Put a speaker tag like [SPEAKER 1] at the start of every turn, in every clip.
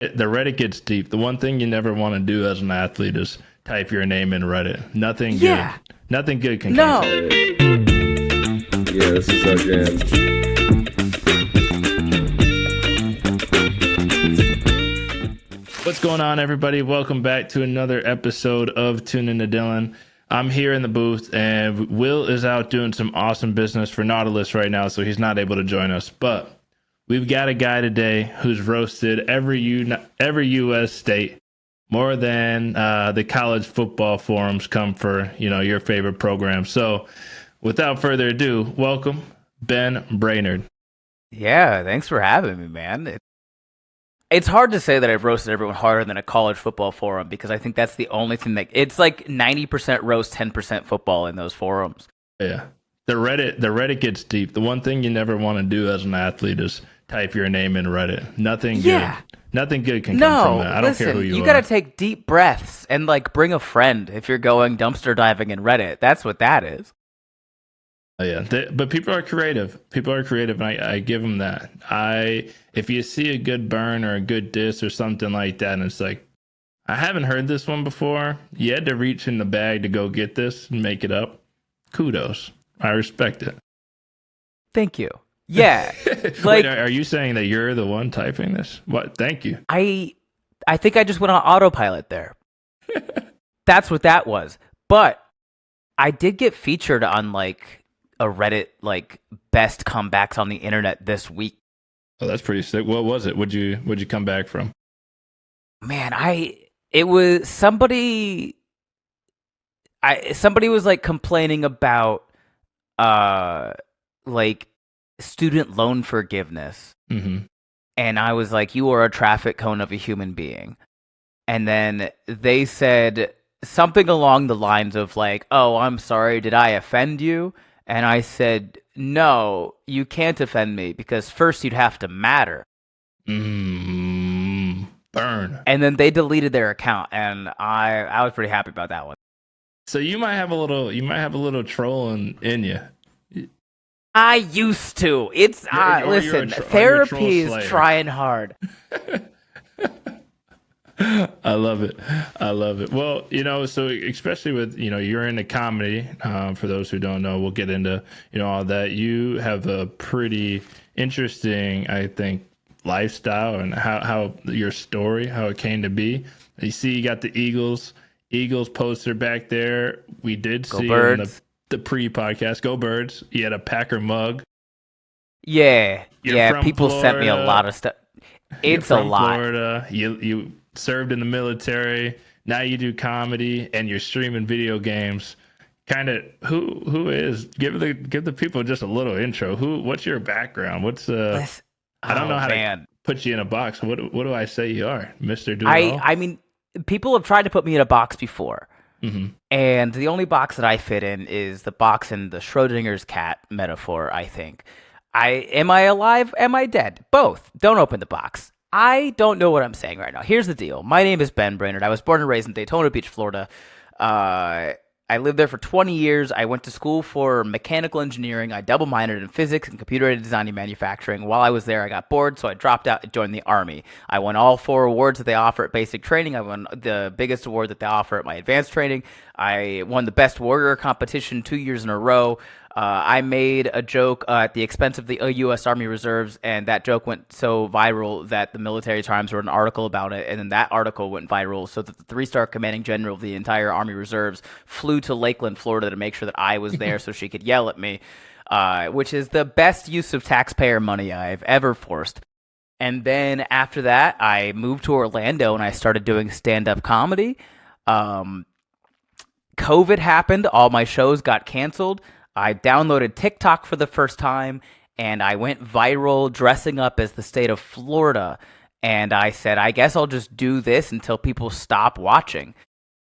[SPEAKER 1] The Reddit gets deep. The one thing you never want to do as an athlete is type your name in Reddit. Nothing good.
[SPEAKER 2] Yeah.
[SPEAKER 1] Nothing good can come from
[SPEAKER 2] No.
[SPEAKER 1] it.
[SPEAKER 3] Yeah, this is our jam.
[SPEAKER 1] What's going on, everybody? Welcome back to another episode of Tune Into Dillon. I'm here in the booth, and Will is out doing some awesome business for Nautilus right now, so he's not able to join us. But we've got a guy today who's roasted every U.S. state more than the college football forums come for your favorite program. So, without further ado, welcome Ben Brainard.
[SPEAKER 2] Yeah, thanks for having me, man. It's hard to say that I've roasted everyone harder than a college football forum because I think that's the only thing that it's like 90% roast, 10% football in those forums.
[SPEAKER 1] Yeah. The Reddit gets deep. The one thing you never want to do as an athlete is type your name in Reddit. Nothing good. Nothing good can come from that. I don't care who you are.
[SPEAKER 2] You got to take deep breaths and like bring a friend if you're going dumpster diving in Reddit. That's what that is.
[SPEAKER 1] Oh, yeah, but people are creative. People are creative, and I give them that. If you see a good burn or a good diss or something like that, and it's like, I haven't heard this one before. You had to reach in the bag to go get this and make it up. Kudos. I respect it.
[SPEAKER 2] Thank you. Yeah.
[SPEAKER 1] Wait, are you saying that you're the one typing this? What? Thank you.
[SPEAKER 2] I think I just went on autopilot there. That's what that was. But I did get featured on like a Reddit like best comebacks on the internet this week.
[SPEAKER 1] Oh, that's pretty sick. What was it? What'd you come back from?
[SPEAKER 2] Man, it was somebody was like complaining about like student loan forgiveness.
[SPEAKER 1] Mm-hmm.
[SPEAKER 2] And I was like, you are a traffic cone of a human being. And then they said something along the lines of like, oh, I'm sorry, did I offend you? And I said, no, you can't offend me because first you'd have to matter.
[SPEAKER 1] Burn.
[SPEAKER 2] And then they deleted their account, and I was pretty happy about that one.
[SPEAKER 1] So you might have a little troll in you.
[SPEAKER 2] I used to. It's listen, therapy is trying hard.
[SPEAKER 1] I love it. Well, so especially with, you're into comedy. For those who don't know, we'll get into, all that. You have a pretty interesting, I think, lifestyle and how your story, how it came to be. You see, you got the Eagles poster back there. We did
[SPEAKER 2] Go
[SPEAKER 1] see
[SPEAKER 2] Birds.
[SPEAKER 1] in the pre-podcast, Go Birds. You had a Packer mug.
[SPEAKER 2] Yeah.
[SPEAKER 1] You're
[SPEAKER 2] People
[SPEAKER 1] Florida.
[SPEAKER 2] sent me a lot of stuff. It's
[SPEAKER 1] You're
[SPEAKER 2] a
[SPEAKER 1] from
[SPEAKER 2] lot.
[SPEAKER 1] Florida. You served in the military. Now you do comedy and you're streaming video games. Kind of who is give the people just a little intro. What's your background? I don't know how to put you in a box. What do I say you are, Mr. Do It All?
[SPEAKER 2] I mean, people have tried to put me in a box before.
[SPEAKER 1] Mm-hmm.
[SPEAKER 2] And the only box that I fit in is the box in the Schrodinger's cat metaphor, I think. Am I alive? Am I dead? Both. Don't open the box. I don't know what I'm saying right now. Here's the deal. My name is Ben Brainard. I was born and raised in Daytona Beach, Florida. I lived there for 20 years. I went to school for mechanical engineering. I double minored in physics and computer-aided design and manufacturing. While I was there, I got bored, so I dropped out and joined the Army. I won all 4 awards that they offer at basic training. I won the biggest award that they offer at my advanced training. I won the best warrior competition 2 years in a row. I made a joke at the expense of the U.S. Army Reserves, and that joke went so viral that the Military Times wrote an article about it, and then that article went viral so that the 3-star commanding general of the entire Army Reserves flew to Lakeland, Florida to make sure that I was there so she could yell at me, which is the best use of taxpayer money I've ever forced. And then after that, I moved to Orlando, and I started doing stand-up comedy. COVID happened. All my shows got canceled. I downloaded TikTok for the first time, and I went viral dressing up as the state of Florida. And I said, I guess I'll just do this until people stop watching.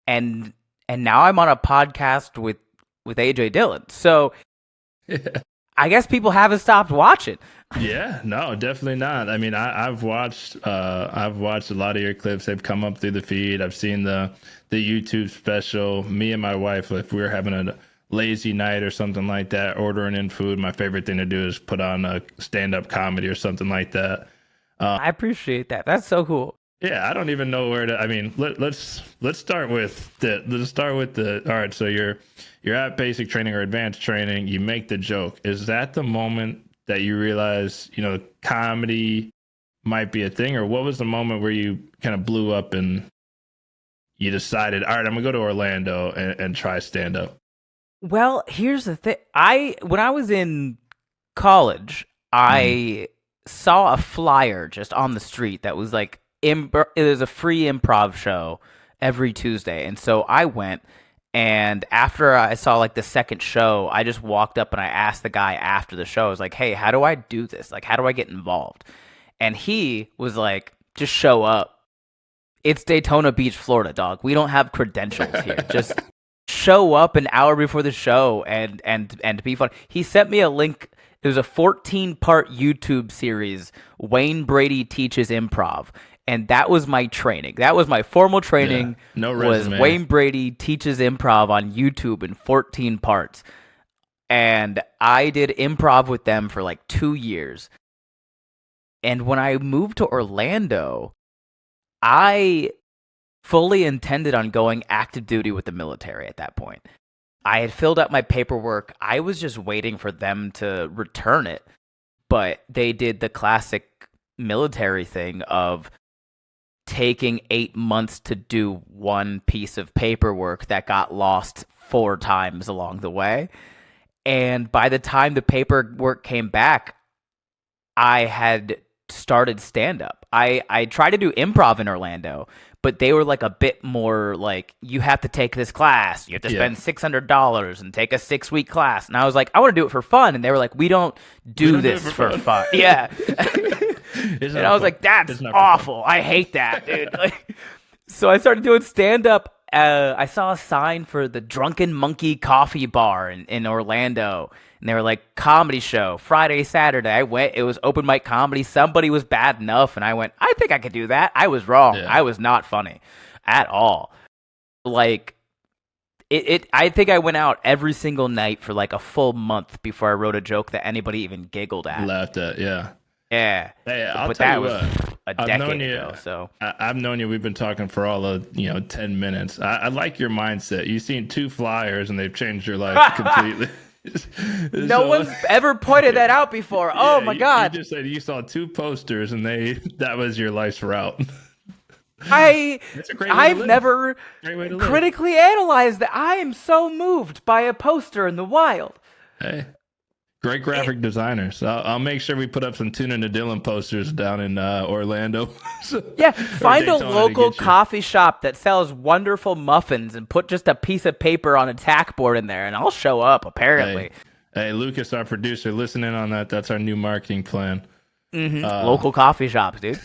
[SPEAKER 2] And now I'm on a podcast with AJ Dillon. So I guess people haven't stopped watching.
[SPEAKER 1] Yeah, no, definitely not. I mean, I've watched a lot of your clips. They've come up through the feed. I've seen the YouTube special. Me and my wife, if we were having a lazy night or something like that, ordering in food, my favorite thing to do is put on a stand-up comedy or something like that.
[SPEAKER 2] I appreciate that. That's so cool.
[SPEAKER 1] Yeah, I don't even know where to. I mean, let's start with the. All right, so you're at basic training or advanced training. You make the joke. Is that the moment that you realize comedy might be a thing, or what was the moment where you kind of blew up and you decided, all right, I'm gonna go to Orlando and try stand up?
[SPEAKER 2] Well, here's the thing. When I was in college,
[SPEAKER 1] Mm-hmm.
[SPEAKER 2] I saw a flyer just on the street that was like it was a free improv show every Tuesday. And so I went, and after I saw like the second show, I just walked up and I asked the guy after the show. I was like, "Hey, how do I do this? Like, how do I get involved?" And he was like, "Just show up. It's Daytona Beach, Florida, dog. We don't have credentials here. Just show up an hour before the show and be fun." He sent me a link. It was a 14-part YouTube series, Wayne Brady Teaches Improv. And that was my training. That was my formal training.
[SPEAKER 1] Yeah, no
[SPEAKER 2] was
[SPEAKER 1] resume.
[SPEAKER 2] Wayne Brady Teaches Improv on YouTube in 14 parts. And I did improv with them for like 2 years. And when I moved to Orlando, I fully intended on going active duty with the military at that point. I had filled out my paperwork. I was just waiting for them to return it. But they did the classic military thing of taking 8 months to do one piece of paperwork that got lost 4 times along the way. And by the time the paperwork came back, I had started stand up. I tried to do improv in Orlando, but they were like a bit more like, you have to take this class. You have to spend $600 and take a 6-week class. And I was like, I want to do it for fun. And they were like, we don't do this for fun. Yeah. And I was like, that's awful. I hate that, dude. Like, so I started doing stand up. I saw a sign for the Drunken Monkey Coffee Bar in Orlando. And they were like, comedy show, Friday, Saturday. I went. It was open mic comedy. Somebody was bad enough. And I went, I think I could do that. I was wrong.
[SPEAKER 1] Yeah.
[SPEAKER 2] I was not funny at all. Like, I think I went out every single night for like a full month before I wrote a joke that anybody even giggled at.
[SPEAKER 1] Laughed at, yeah.
[SPEAKER 2] Yeah.
[SPEAKER 1] Hey, I'll
[SPEAKER 2] but
[SPEAKER 1] tell
[SPEAKER 2] that
[SPEAKER 1] you
[SPEAKER 2] was
[SPEAKER 1] what.
[SPEAKER 2] a decade ago. So
[SPEAKER 1] I've known you. We've been talking for all of 10 minutes. I like your mindset. You've seen 2 flyers and they've changed your life completely.
[SPEAKER 2] No one's ever pointed that out before. Oh my God.
[SPEAKER 1] You just said you saw 2 posters and that was your life's route.
[SPEAKER 2] I've never critically analyzed that. I am so moved by a poster in the wild.
[SPEAKER 1] Hey, great graphic designers. I'll make sure we put up some Tune Into Dillon posters down in Orlando.
[SPEAKER 2] Yeah, find a local coffee shop that sells wonderful muffins and put just a piece of paper on a tack board in there, and I'll show up, apparently.
[SPEAKER 1] Hey, Lucas, our producer, listen in on that. That's our new marketing plan.
[SPEAKER 2] Mm-hmm. Local coffee shops, dude.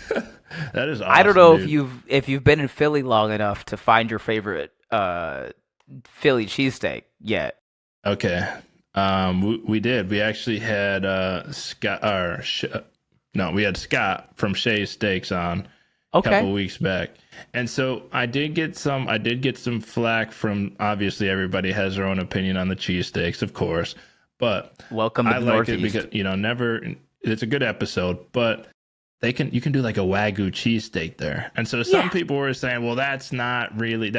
[SPEAKER 1] That is awesome,
[SPEAKER 2] I don't know
[SPEAKER 1] dude.
[SPEAKER 2] if you've been in Philly long enough to find your favorite Philly cheesesteak yet.
[SPEAKER 1] Okay. We did. We actually had Scott. We had Scott from Shay's Steaks on a couple weeks back, and so I did get some flack from, obviously everybody has their own opinion on the cheesesteaks, of course, but
[SPEAKER 2] welcome to
[SPEAKER 1] I
[SPEAKER 2] the
[SPEAKER 1] liked
[SPEAKER 2] Northeast.
[SPEAKER 1] it because never. It's a good episode, but you can do like a Wagyu cheesesteak there, and so some people were saying, well, that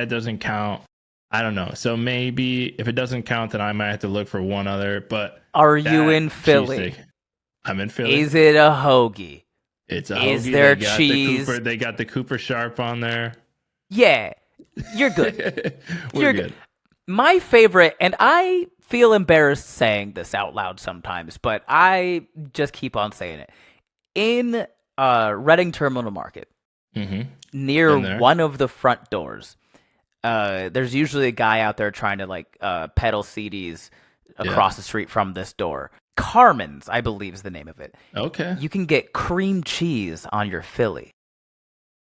[SPEAKER 1] doesn't count. I don't know. So maybe if it doesn't count, then I might have to look for one other. But
[SPEAKER 2] are you in Philly?
[SPEAKER 1] I'm in Philly.
[SPEAKER 2] Is it a hoagie?
[SPEAKER 1] It's a hoagie.
[SPEAKER 2] Is there cheese?
[SPEAKER 1] They got the Cooper Sharp on there.
[SPEAKER 2] Yeah, you're good.
[SPEAKER 1] You're good.
[SPEAKER 2] My favorite, and I feel embarrassed saying this out loud sometimes, but I just keep on saying it. In Reading Terminal Market, near one of the front doors, there's usually a guy out there trying to like peddle CDs across the street from this door. Carmen's, I believe, is the name of it.
[SPEAKER 1] Okay.
[SPEAKER 2] You can get cream cheese on your Philly.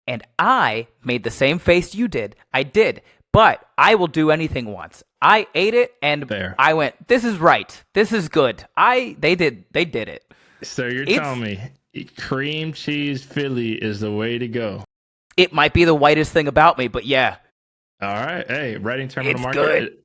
[SPEAKER 2] And I made the same face you did. I did. But I will do anything once. I ate it and I went, this is right. This is good. They did it.
[SPEAKER 1] So you're telling me cream cheese Philly is the way to go.
[SPEAKER 2] It might be the whitest thing about me, but yeah.
[SPEAKER 1] All right. Hey, Reading Terminal Market.
[SPEAKER 2] Good.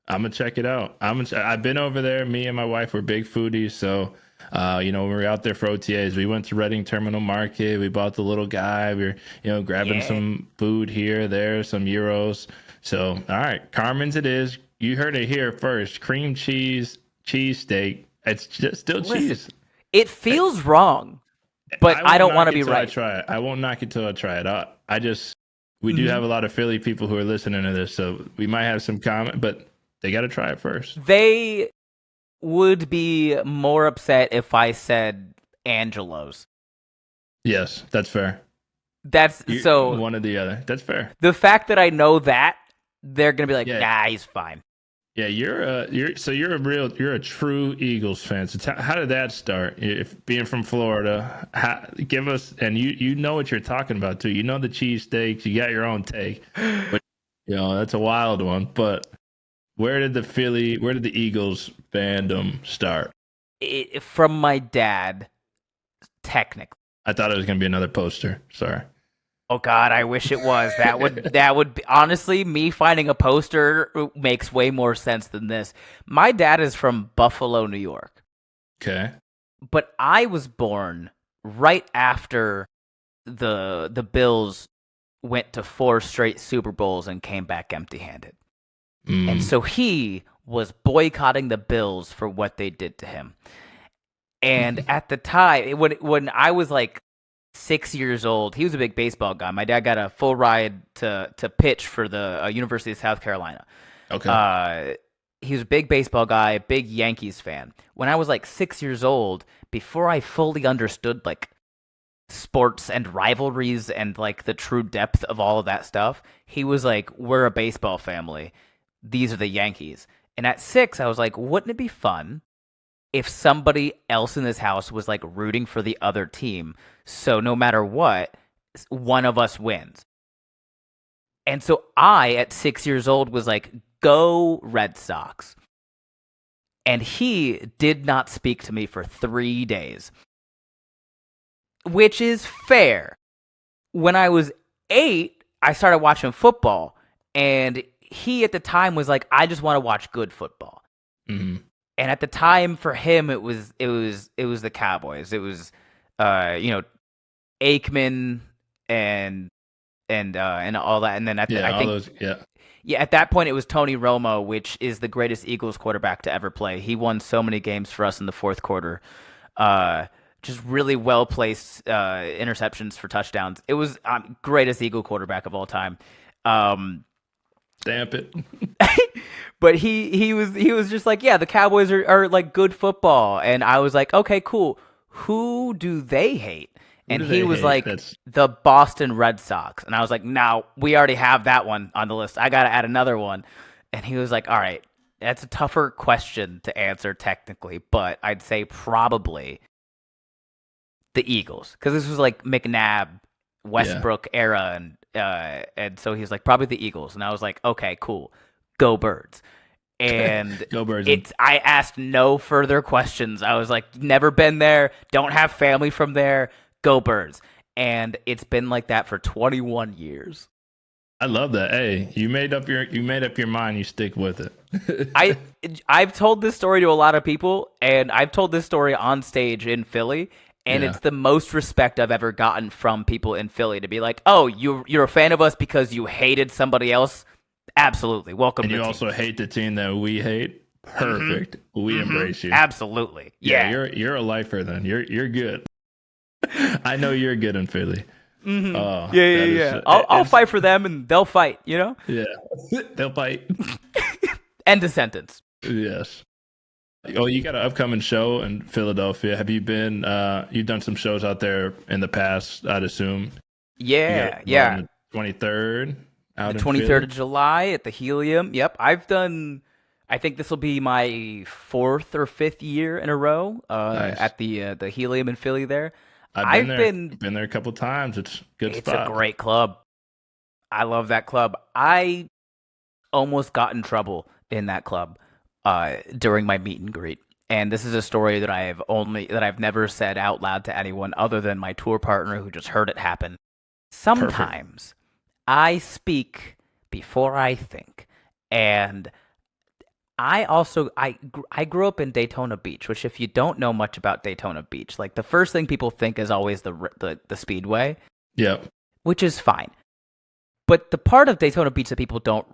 [SPEAKER 1] I'm going to check it out. I've been over there. Me and my wife were big foodies, so When we were out there for OTAs, we went to Reading Terminal Market. We bought the little guy. We were, grabbing some food here, there, some euros. So, all right, Carmen's it is. You heard it here first. Cream cheese steak. It's just still cheese.
[SPEAKER 2] It feels wrong, but I don't want to be right.
[SPEAKER 1] I try it. I won't knock it till I try it. We do have a lot of Philly people who are listening to this, so we might have some comment, but they got to try it first.
[SPEAKER 2] They would be more upset if I said Angelo's.
[SPEAKER 1] Yes, that's fair.
[SPEAKER 2] So
[SPEAKER 1] one or the other. That's fair.
[SPEAKER 2] The fact that I know that, they're gonna be like, nah, he's fine.
[SPEAKER 1] Yeah, you're a true Eagles fan. So how did that start? If being from Florida, give us, and you know what you're talking about too. You know the cheesesteaks. You got your own take, but that's a wild one. But where did the Eagles fandom start?
[SPEAKER 2] From my dad, technically.
[SPEAKER 1] I thought it was gonna be another poster. Sorry.
[SPEAKER 2] Oh God, I wish it was. That would be, honestly, me finding a poster makes way more sense than this. My dad is from Buffalo, New York.
[SPEAKER 1] Okay.
[SPEAKER 2] But I was born right after the Bills went to 4 straight Super Bowls and came back empty-handed. And so he was boycotting the Bills for what they did to him. And at the time, when I was like 6 years old, he was a big baseball guy. My dad got a full ride to pitch for the University of South Carolina.
[SPEAKER 1] Okay.
[SPEAKER 2] He was a big baseball guy, big Yankees fan. When I was like 6 years old, before I fully understood like sports and rivalries and like the true depth of all of that stuff, he was like, we're a baseball family. These are the Yankees. And at 6, I was like, wouldn't it be fun if somebody else in this house was like rooting for the other team, so no matter what, one of us wins? And so I, at 6 years old, was like, go Red Sox. And he did not speak to me for 3 days, which is fair. When I was 8, I started watching football, and he at the time was like, I just want to watch good football.
[SPEAKER 1] Mm-hmm.
[SPEAKER 2] And at the time, for him, it was the Cowboys. It was, Aikman and all that. And then at that point, it was Tony Romo, which is the greatest Eagles quarterback to ever play. He won so many games for us in the fourth quarter. Just really well placed interceptions for touchdowns. It was greatest Eagle quarterback of all time.
[SPEAKER 1] Stamp it.
[SPEAKER 2] But he was just like, yeah, the Cowboys are like good football. And I was like, okay, cool. Who do they hate? And he was like, the Boston Red Sox. And I was like, no, we already have that one on the list. I got to add another one. And he was like, all right, that's a tougher question to answer technically, but I'd say probably the Eagles. Because this was like McNabb, Westbrook era. And so he was like, probably the Eagles. And I was like, okay, cool. Go Birds. And
[SPEAKER 1] Go Birds.
[SPEAKER 2] I asked no further questions. I was like, never been there, don't have family from there, go Birds. And it's been like that for 21 years.
[SPEAKER 1] I love that. Hey, you made up your mind, you stick with it.
[SPEAKER 2] I've told this story to a lot of people, and I've told this story on stage in Philly, and it's the most respect I've ever gotten from people in Philly to be like, oh, you're a fan of us because you hated somebody else? Absolutely. Welcome
[SPEAKER 1] and
[SPEAKER 2] to
[SPEAKER 1] you
[SPEAKER 2] the
[SPEAKER 1] also
[SPEAKER 2] team.
[SPEAKER 1] Hate the team that we hate? Perfect.
[SPEAKER 2] Mm-hmm.
[SPEAKER 1] We embrace you.
[SPEAKER 2] Absolutely. Yeah.
[SPEAKER 1] You're a lifer then. You're good. I know you're good in Philly.
[SPEAKER 2] Mm-hmm. Yeah. I'll fight for them and they'll fight, you know?
[SPEAKER 1] Yeah. They'll fight.
[SPEAKER 2] End of sentence.
[SPEAKER 1] Yes. Oh, you got an upcoming show in Philadelphia. Have you been you've done some shows out there in the past, I'd assume?
[SPEAKER 2] Yeah.
[SPEAKER 1] On the 23rd.
[SPEAKER 2] The 23rd of July at the Helium. Yep. I think this will be my 4th or 5th year in a row
[SPEAKER 1] nice.
[SPEAKER 2] At the Helium in Philly there.
[SPEAKER 1] I've been there a couple times. It's a good spot.
[SPEAKER 2] It's a great club. I love that club. I almost got in trouble in that club during my meet and greet. And this is a story that I've never said out loud to anyone other than my tour partner who just heard it happen. Sometimes I speak before I think, and I grew up in Daytona Beach, which if you don't know much about Daytona Beach, like the first thing people think is always the speedway,
[SPEAKER 1] Yep.
[SPEAKER 2] which is fine. But the part of Daytona Beach that people don't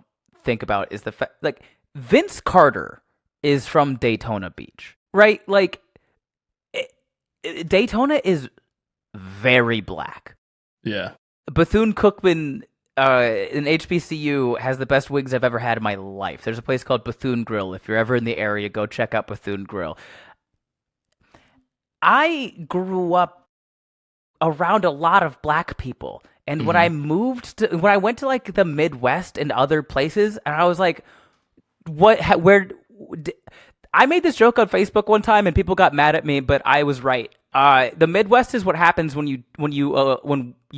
[SPEAKER 2] think about is the fact, like, Vince Carter is from Daytona Beach, right? Like, Daytona is very black.
[SPEAKER 1] Yeah.
[SPEAKER 2] Bethune-Cookman in HBCU has the best wings I've ever had in my life. There's a place called Bethune Grill. If you're ever in the area, go check out Bethune Grill. I grew up around a lot of black people. And when I when I went to like the Midwest and other places, and I was like, I made this joke on Facebook one time and people got mad at me, but I was right. The Midwest is what happens when you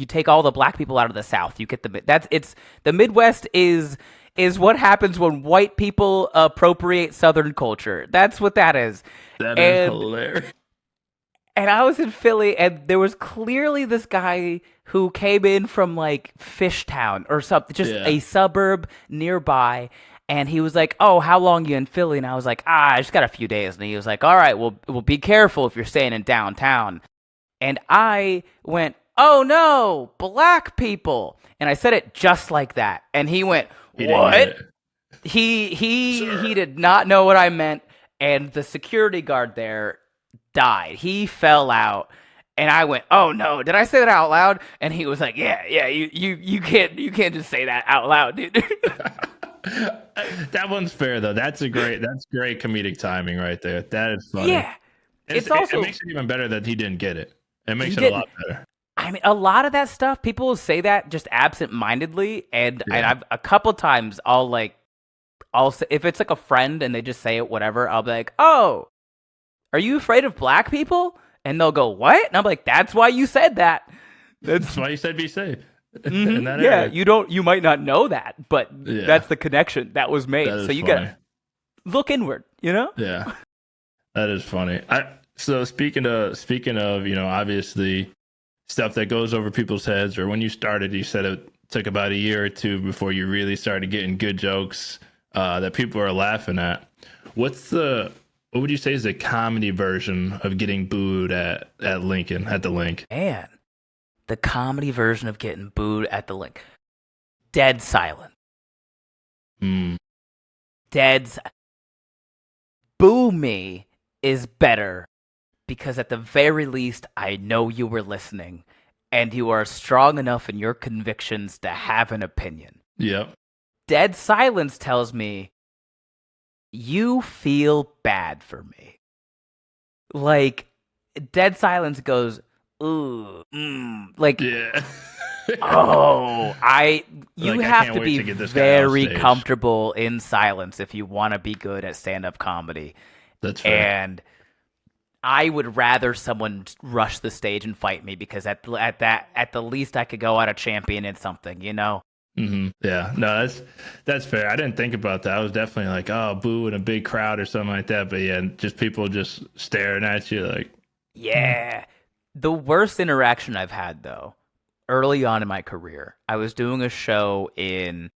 [SPEAKER 2] take all the black people out of the South. You get the Midwest is what happens when white people appropriate Southern culture. That's what that is.
[SPEAKER 1] That is hilarious.
[SPEAKER 2] And I was in Philly, and there was clearly this guy who came in from like Fishtown or something, just a suburb nearby. And he was like, "Oh, how long you in Philly?" And I was like, "I just got a few days." And he was like, "All right, well, be careful if you're staying in downtown." And I went, "Oh no, black people!" And I said it just like that. And he went, "What?" He did not know what I meant. And the security guard there died. He fell out. And I went, "Oh no, did I say that out loud?" And he was like, "Yeah, you can't just say that out loud, dude."
[SPEAKER 1] That one's fair though. That's great comedic timing right there. That is funny.
[SPEAKER 2] Yeah.
[SPEAKER 1] It makes it even better that he didn't get it. It makes it a lot better.
[SPEAKER 2] I mean, a lot of that stuff, people will say that just absent-mindedly, and I've a couple times I'll say, if it's like a friend and they just say it, whatever, I'll be like, "Oh, are you afraid of black people?" And they'll go, "What?" And I'm like, "That's why you said that.
[SPEAKER 1] That's why you said be safe."
[SPEAKER 2] Mm-hmm. Yeah, you might not know that, but that's the connection that was made. So you gotta look inward, you know?
[SPEAKER 1] Yeah, that is funny. So speaking of, obviously stuff that goes over people's heads, or when you started, you said it took about a year or two before you really started getting good jokes that people are laughing at. What would you say is the comedy version of getting booed at Lincoln, at the Link?
[SPEAKER 2] Man. The comedy version of getting booed at the Link. Dead silent. Boo me is better because at the very least, I know you were listening and you are strong enough in your convictions to have an opinion.
[SPEAKER 1] Yep.
[SPEAKER 2] Dead silence tells me you feel bad for me. Like, dead silence goes, "Ooh, like,
[SPEAKER 1] yeah."
[SPEAKER 2] You have to be very comfortable in silence if you want to be good at stand-up comedy.
[SPEAKER 1] That's fair.
[SPEAKER 2] And I would rather someone rush the stage and fight me because at the least I could go out a champion in something, you know?
[SPEAKER 1] Mm-hmm. Yeah, no, that's fair. I didn't think about that. I was definitely like, "Oh, boo," in a big crowd or something like that. But yeah, just people just staring at you like,
[SPEAKER 2] yeah. The worst interaction I've had, though, early on in my career, I was doing a show in,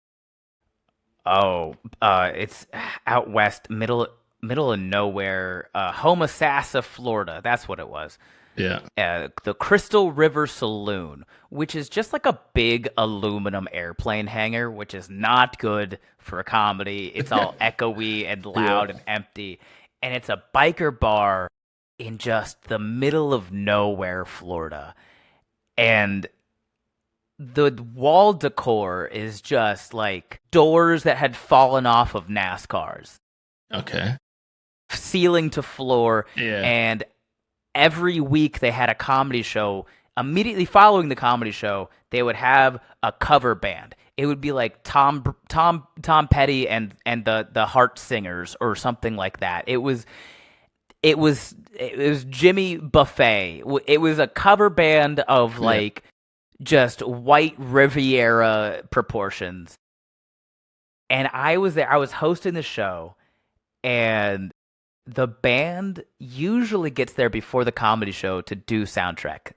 [SPEAKER 2] it's out west, middle of nowhere, Homosassa, Florida. That's what it was.
[SPEAKER 1] Yeah.
[SPEAKER 2] The Crystal River Saloon, which is just like a big aluminum airplane hangar, which is not good for a comedy. It's all echoey and loud and empty. And it's a biker bar in just the middle of nowhere, Florida. And the wall decor is just like doors that had fallen off of NASCARs.
[SPEAKER 1] Okay.
[SPEAKER 2] Ceiling to floor.
[SPEAKER 1] Yeah.
[SPEAKER 2] And every week they had a comedy show. Immediately following the comedy show, they would have a cover band. It would be like Tom Petty and the Heart Singers or something like that. It was Jimmy Buffet. It was a cover band of like just white Riviera proportions. And I was there. I was hosting the show, and the band usually gets there before the comedy show to do soundtrack.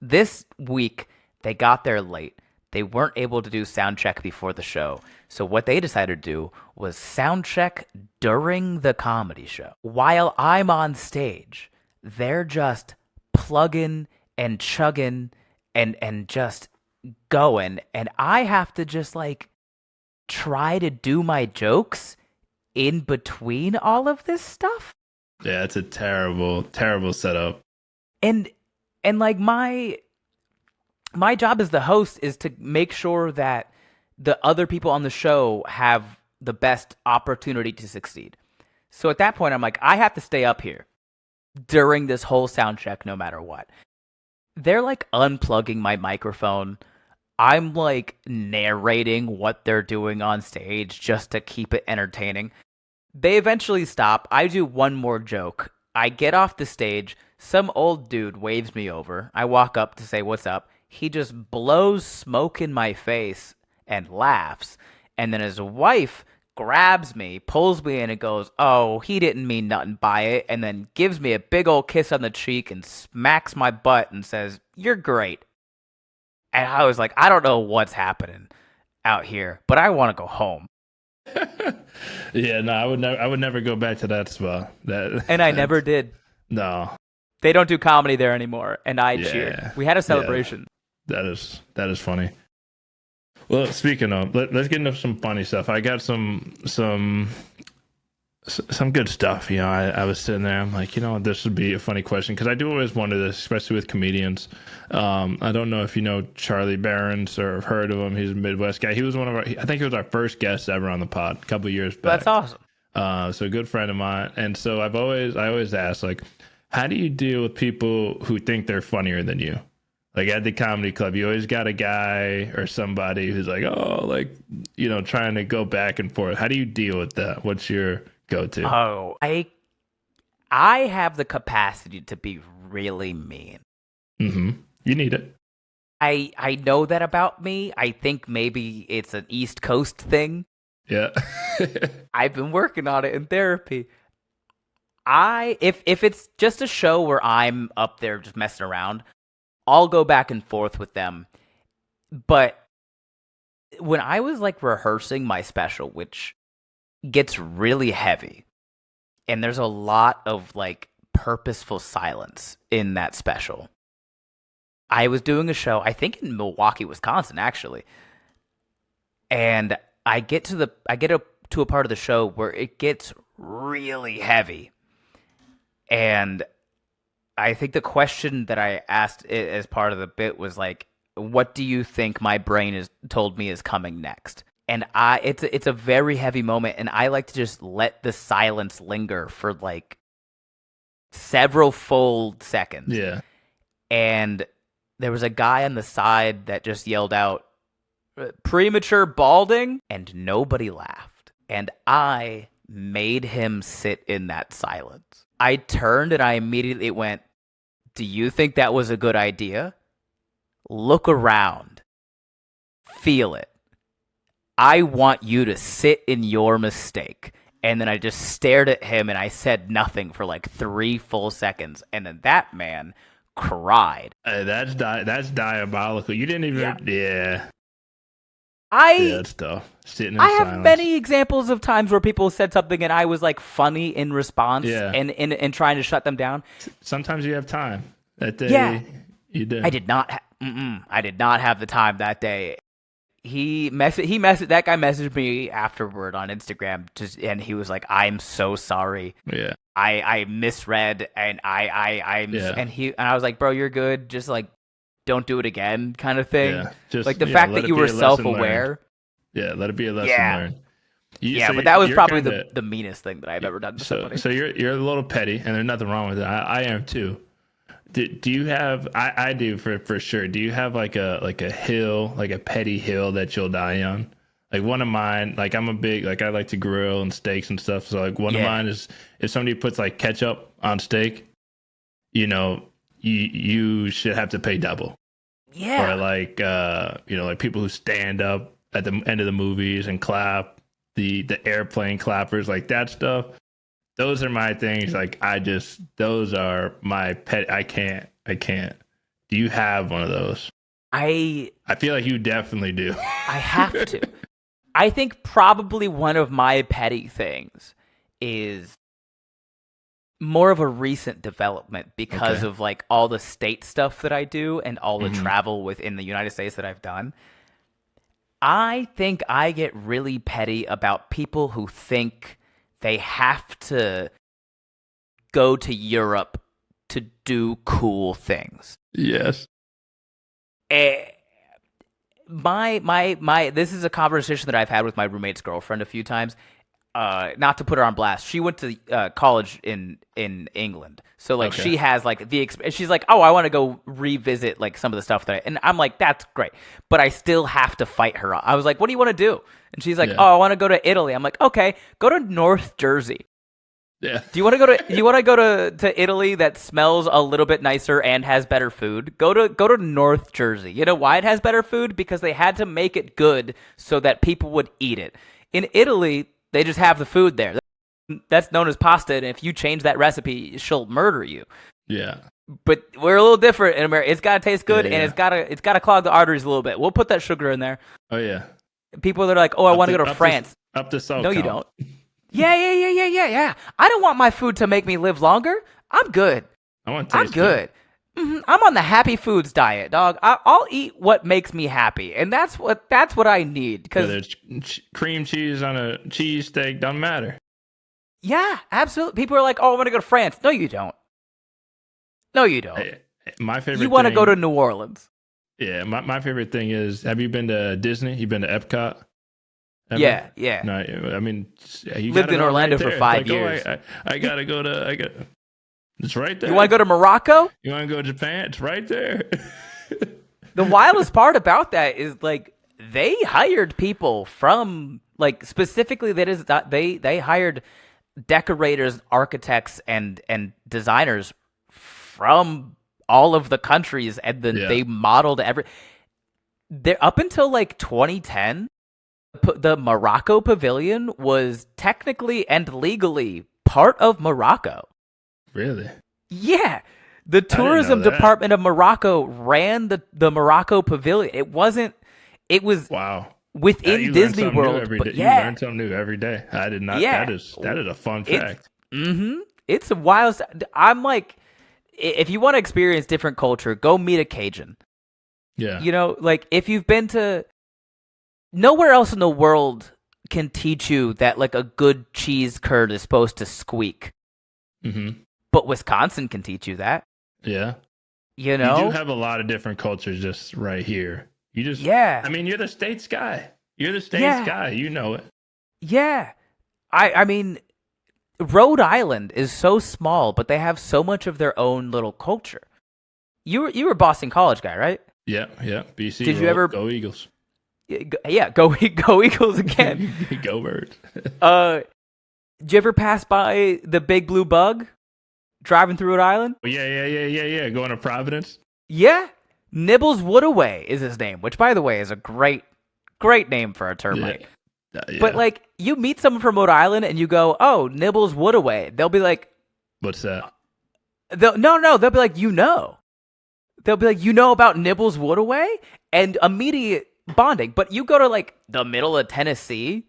[SPEAKER 2] This week, they got there late. they weren't able to do sound check before the show. So what they decided to do was sound check during the comedy show. While I'm on stage, they're just plugging and chugging and just going. And I have to just like try to do my jokes in between all of this stuff.
[SPEAKER 1] Yeah, it's a terrible, terrible setup.
[SPEAKER 2] And like my job as the host is to make sure that the other people on the show have the best opportunity to succeed. So at that point, I'm like, I have to stay up here during this whole sound check no matter what. They're like unplugging my microphone. I'm like narrating what they're doing on stage just to keep it entertaining. They eventually stop. I do one more joke. I get off the stage. Some old dude waves me over. I walk up to say, "What's up?" He just blows smoke in my face and laughs. And then his wife grabs me, pulls me in and goes, "Oh, he didn't mean nothing by it." And then gives me a big old kiss on the cheek and smacks my butt and says, "You're great." And I was like, I don't know what's happening out here, but I want to go home.
[SPEAKER 1] Yeah, no, I would never go back to that spot.
[SPEAKER 2] And I never did.
[SPEAKER 1] No.
[SPEAKER 2] They don't do comedy there anymore, and I cheered. We had a celebration.
[SPEAKER 1] Yeah, that is funny. Well, speaking of, let's get into some funny stuff. I got some good stuff. You know, I was sitting there. I'm like, this would be a funny question because I do always wonder this, especially with comedians. I don't know if you know Charlie Barons or have heard of him. He's a Midwest guy. He was I think he was our first guest ever on the pod a couple of years back.
[SPEAKER 2] That's awesome.
[SPEAKER 1] So a good friend of mine. And so I always ask, like, how do you deal with people who think they're funnier than you? Like at the comedy club, you always got a guy or somebody who's like, trying to go back and forth. How do you deal with that? What's your go-to?
[SPEAKER 2] Oh, I have the capacity to be really mean.
[SPEAKER 1] Mm-hmm. You need it.
[SPEAKER 2] I know that about me. I think maybe it's an East Coast thing.
[SPEAKER 1] Yeah.
[SPEAKER 2] I've been working on it in therapy. If it's just a show where I'm up there just messing around, I'll go back and forth with them. But when I was like rehearsing my special, which gets really heavy, and there's a lot of like purposeful silence in that special. I was doing a show, I think in Milwaukee, Wisconsin, actually. And I get to a part of the show where it gets really heavy. And I think the question that I asked as part of the bit was like, what do you think my brain has told me is coming next? And it's a very heavy moment, and I like to just let the silence linger for like several full seconds.
[SPEAKER 1] Yeah.
[SPEAKER 2] And there was a guy on the side that just yelled out, "Premature balding," and nobody laughed. And I made him sit in that silence. I turned and I immediately went, "Do you think that was a good idea? Look around. Feel it. I want you to sit in your mistake." And then I just stared at him and I said nothing for like 3 full seconds. And then that man cried.
[SPEAKER 1] That's diabolical. You didn't even... Yeah. That's tough. Sitting in silence.
[SPEAKER 2] I have many examples of times where people said something and I was like funny in response and trying to shut them down.
[SPEAKER 1] Sometimes you have time. That day, you did.
[SPEAKER 2] I did not. I did not have the time that day. That guy messaged me afterward on Instagram, and he was like, "I'm so sorry.
[SPEAKER 1] Yeah,
[SPEAKER 2] I misread, and and I was like, bro, you're good. Just like, don't do it again, kind of thing. Yeah, just like the fact that you were self-aware.
[SPEAKER 1] Yeah, let it be a lesson learned.
[SPEAKER 2] But that was probably the meanest thing that I've ever done to somebody.
[SPEAKER 1] So you're a little petty, and there's nothing wrong with it. I am too. Do you have? I do for sure. Do you have like a hill, like a petty hill that you'll die on? Like one of mine, like I'm a big, like I like to grill and steaks and stuff. So like one of mine is if somebody puts like ketchup on steak, you should have to pay double.
[SPEAKER 2] Yeah.
[SPEAKER 1] Or like like people who stand up at the end of the movies and clap, the airplane clappers, like that stuff. Those are my things. Like those are my pet. I can't. Do you have one of those?
[SPEAKER 2] I
[SPEAKER 1] feel like you definitely do.
[SPEAKER 2] I have to. I think probably one of my petty things is more of a recent development because of like all the state stuff that I do and all the travel within the United States that I've done. I think I get really petty about people who think they have to go to Europe to do cool things.
[SPEAKER 1] Yes.
[SPEAKER 2] My this is a conversation that I've had with my roommate's girlfriend a few times. Not to put her on blast, she went to college in England, so like she has like she's like, oh, I want to go revisit like some of the stuff and I'm like, that's great, but I still have to fight her. I was like, what do you want to do? And she's like, oh, I want to go to Italy. I'm like, okay, go to North Jersey.
[SPEAKER 1] Yeah.
[SPEAKER 2] Do you want to go to Italy that smells a little bit nicer and has better food? Go to North Jersey. You know why it has better food? Because they had to make it good so that people would eat it. In Italy, they just have the food there. That's known as pasta, and if you change that recipe, she'll murder you.
[SPEAKER 1] Yeah.
[SPEAKER 2] But we're a little different in America. It's gotta taste good, and it's gotta clog the arteries a little bit. We'll put that sugar in there.
[SPEAKER 1] Oh yeah.
[SPEAKER 2] People that are like, oh, I want to go to France.
[SPEAKER 1] Up the salt.
[SPEAKER 2] No, you don't. Yeah. I don't want my food to make me live longer. I'm good. I'm good. I'm on the happy foods diet, dog. I'll eat what makes me happy, and that's what I need. Because
[SPEAKER 1] whether it's cream cheese on a cheesesteak, doesn't matter.
[SPEAKER 2] Yeah, absolutely. People are like, "Oh, I want to go to France." No, you don't.
[SPEAKER 1] My favorite.
[SPEAKER 2] You want to go to New Orleans?
[SPEAKER 1] Yeah, my favorite thing is: have you been to Disney? You been to Epcot?
[SPEAKER 2] Ever? Yeah.
[SPEAKER 1] No, I mean, you
[SPEAKER 2] lived in Orlando for 5 years.
[SPEAKER 1] I gotta go to. It's right there.
[SPEAKER 2] You want to go to Morocco?
[SPEAKER 1] You want to go to Japan? It's right there.
[SPEAKER 2] The wildest part about that is like they hired people from like specifically they hired decorators, architects, and designers from all of the countries, and then they modeled They're up until like 2010. The Morocco Pavilion was technically and legally part of Morocco.
[SPEAKER 1] Really?
[SPEAKER 2] Yeah. The tourism department of Morocco ran the Morocco Pavilion. It was within Disney World. But
[SPEAKER 1] you learn something new every day. I did not. Yeah. That is a fun fact.
[SPEAKER 2] It's a wild. I'm like, if you want to experience different culture, go meet a Cajun.
[SPEAKER 1] Yeah.
[SPEAKER 2] You know, like if you've been to nowhere else in the world can teach you that like a good cheese curd is supposed to squeak.
[SPEAKER 1] Mm-hmm.
[SPEAKER 2] But Wisconsin can teach you that.
[SPEAKER 1] Yeah.
[SPEAKER 2] You know?
[SPEAKER 1] You do have a lot of different cultures just right here. I mean, you're the States guy. You're the States guy. You know it.
[SPEAKER 2] Yeah. I mean, Rhode Island is so small, but they have so much of their own little culture. You were a Boston College guy, right?
[SPEAKER 1] Yeah. BC.
[SPEAKER 2] Did you ever
[SPEAKER 1] go Eagles?
[SPEAKER 2] Yeah, go Eagles again.
[SPEAKER 1] Go Birds.
[SPEAKER 2] Did you ever pass by the Big Blue Bug driving through Rhode Island?
[SPEAKER 1] Yeah. Going to Providence?
[SPEAKER 2] Yeah. Nibbles Woodaway is his name, which, by the way, is a great name for a termite.
[SPEAKER 1] Yeah.
[SPEAKER 2] But, like, you meet someone from Rhode Island and you go, oh, Nibbles Woodaway. They'll be like...
[SPEAKER 1] What's that?
[SPEAKER 2] No. They'll be like, you know. They'll be like, you know about Nibbles Woodaway? And immediate bonding. But you go to, like, the middle of Tennessee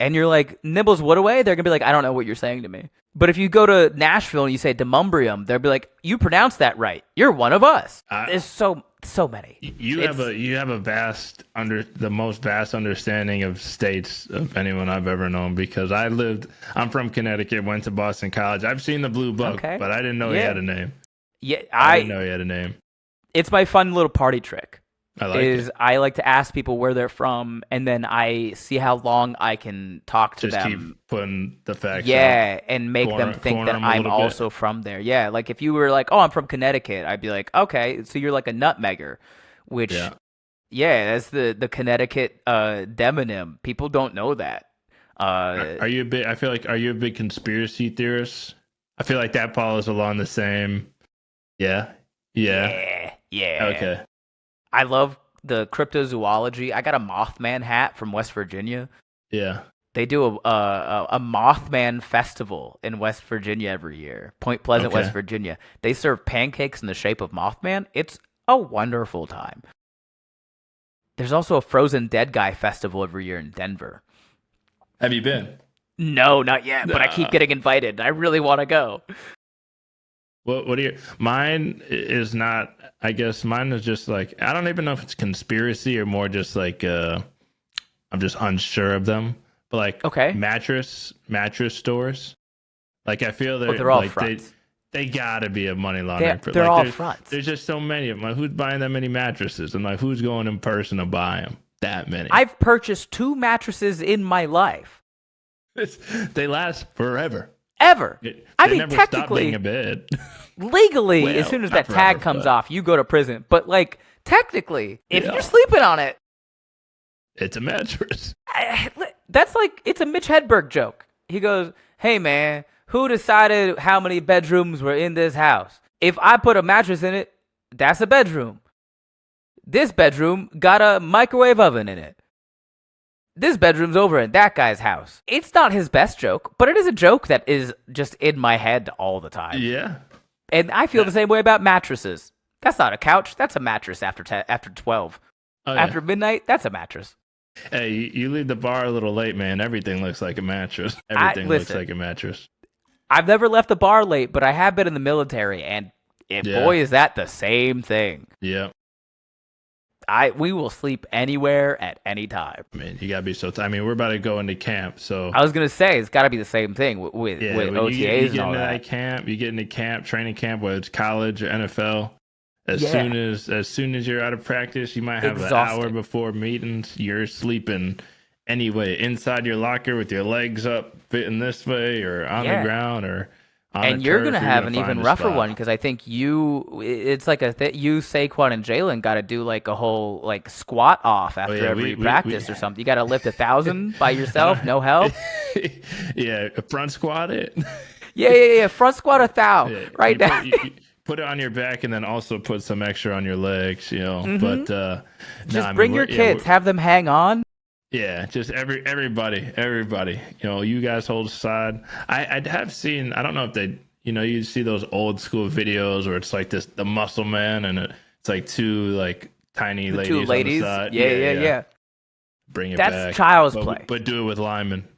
[SPEAKER 2] and you're like, Nibbles Woodaway? They're going to be like, I don't know what you're saying to me. But if you go to Nashville and you say Demumbrium, they'll be like, you pronounced that right. You're one of us. There's so many.
[SPEAKER 1] You have the most vast understanding of states of anyone I've ever known, because I'm from Connecticut, went to Boston College. I've seen the Blue Bug, but I didn't know he had a name.
[SPEAKER 2] Yeah,
[SPEAKER 1] I didn't know he had a name.
[SPEAKER 2] It's my fun little party trick.
[SPEAKER 1] I
[SPEAKER 2] like to ask people where they're from, and then I see how long I can talk to them.
[SPEAKER 1] Just keep putting the facts
[SPEAKER 2] out. And make them think that I'm also from there. Yeah, like if you were like, oh, I'm from Connecticut, I'd be like, okay, so you're like a nutmegger, which, that's the Connecticut demonym. People don't know that.
[SPEAKER 1] Are you a big conspiracy theorist? I feel like that follows along the same. Yeah. Okay.
[SPEAKER 2] I love the cryptozoology. I got a Mothman hat from West Virginia.
[SPEAKER 1] Yeah.
[SPEAKER 2] They do a Mothman festival in West Virginia every year. Point Pleasant, West Virginia. They serve pancakes in the shape of Mothman. It's a wonderful time. There's also a Frozen Dead Guy festival every year in Denver.
[SPEAKER 1] Have you been?
[SPEAKER 2] No, not yet, but I keep getting invited. I really want to go.
[SPEAKER 1] What are your? Mine is not. I guess mine is just like I don't even know if it's conspiracy or more just like I'm just unsure of them. But like mattress stores, like I feel
[SPEAKER 2] they're all
[SPEAKER 1] like
[SPEAKER 2] fronts.
[SPEAKER 1] They gotta be a money laundering.
[SPEAKER 2] They're all fronts.
[SPEAKER 1] There's just so many of them. Like, who's buying that many mattresses? And like who's going in person to buy them? That many.
[SPEAKER 2] I've purchased 2 mattresses in my life.
[SPEAKER 1] They last forever.
[SPEAKER 2] Ever. I mean,
[SPEAKER 1] never
[SPEAKER 2] technically,
[SPEAKER 1] stop being a bed.
[SPEAKER 2] Legally, as soon as that tag comes off, you go to prison. But like, technically, if you're sleeping on it,
[SPEAKER 1] it's a mattress.
[SPEAKER 2] That's like, it's a Mitch Hedberg joke. He goes, "Hey man, who decided how many bedrooms were in this house? If I put a mattress in it, that's a bedroom. This bedroom got a microwave oven in it. This bedroom's over in that guy's house." It's not his best joke, but it is a joke that is just in my head all the time.
[SPEAKER 1] Yeah.
[SPEAKER 2] And I feel the same way about mattresses. That's not a couch. That's a mattress after 12.
[SPEAKER 1] Oh, yeah.
[SPEAKER 2] After midnight, that's a mattress.
[SPEAKER 1] Hey, you leave the bar a little late, man. Everything looks like a mattress. Everything looks like a mattress.
[SPEAKER 2] I've never left the bar late, but I have been in the military, and boy, is that the same thing.
[SPEAKER 1] Yeah.
[SPEAKER 2] We will sleep anywhere at any time.
[SPEAKER 1] Man, you gotta be so. I mean, we're about to go into camp, so
[SPEAKER 2] I was gonna say it's got to be the same thing with OTAs and all that.
[SPEAKER 1] Camp, you get into camp, training camp, whether it's college or NFL. As soon as you're out of practice, you might have an hour before meetings. You're sleeping anyway inside your locker with your legs up, fitting this way, or on the ground, or. And
[SPEAKER 2] you're going to have an even rougher one because I think it's like you, Saquon, and Jalen got to do like a whole like squat off after every practice or something. You got to lift 1,000 by yourself, no help.
[SPEAKER 1] Yeah, front squat it.
[SPEAKER 2] Yeah. Front squat 1,000 right now.
[SPEAKER 1] Put it on your back and then also put some extra on your legs, you know. Mm-hmm. But
[SPEAKER 2] just bring your kids, have them hang on.
[SPEAKER 1] Yeah, just everybody. You know, you guys hold aside. I have seen. I don't know if they. You know, you see those old school videos where it's like the muscle man and it's like two like tiny ladies.
[SPEAKER 2] Two ladies.
[SPEAKER 1] On the side.
[SPEAKER 2] Yeah.
[SPEAKER 1] Bring it back.
[SPEAKER 2] That's child's play.
[SPEAKER 1] But do it with linemen.